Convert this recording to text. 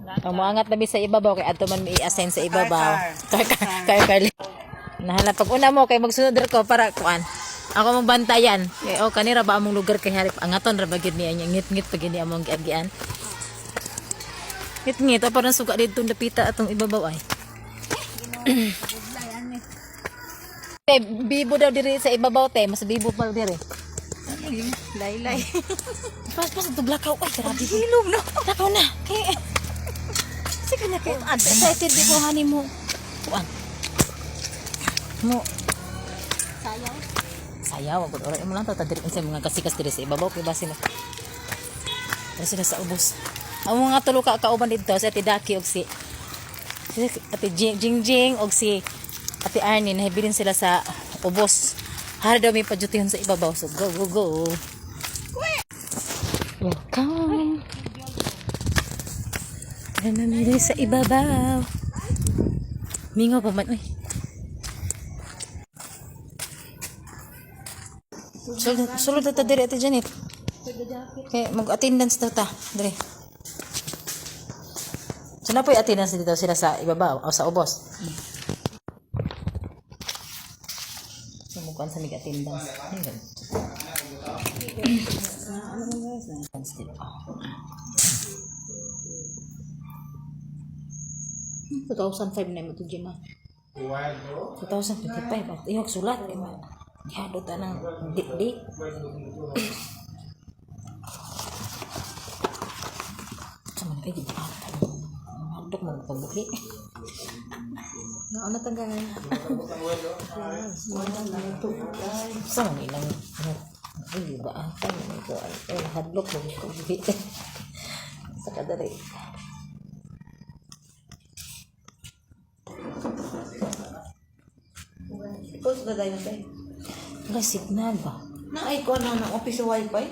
Ang muangat na sa ibabaw kay adto man i-assign sa ibabaw. Kar. Nahala pag una mo kay magsunod ko para kuan. Ako mong bantayan. Kay kanira ba among lugar kay harip angaton ra ba gid niya ngit-ngit pag gini among giagian. Ngit-ngit parang suga dito lapita atong ibabaw ay. Te bibo daw diri sa ibabaw te, mas bibo pa diri. Laylay. Pas ito blackout ay grabe hilom no. Lakaw na. Kay sige na kay excited di ko hani mo. Kuan. Mo sayaw agud oray mo lang ta diri sa mga kasikas diri sa ibabaw kay base na. Base na sa ubos. Ang mga tulo ka kauban dito si Ate Daki og si Ate Jingjing og si Ate Arnie nahibilin sila sa ubos. Hari daw may padyutihan sa ibabaw. So go go go. Welcome. Namili sa ibabaw. Mingaw pa man. Uy. Sulod na ta diri Ate Janet. Okay, mag-attendance daw ta. Diri. So na po yung attendance dito sila sa ibabaw o sa ubos. So mukuan sa mig-attendance. Ayun. 2005 na mo ito dyan 2025 at iyok sulat yado ta ng dik-dik sama na kayo magdok mo pagbuhi ano tagal sama nilang ay ba ata hadlok mo pagbuhi sa kadari. Post ba tayo na tayo? Wala signal ba? Na ay ko na ng office wifi?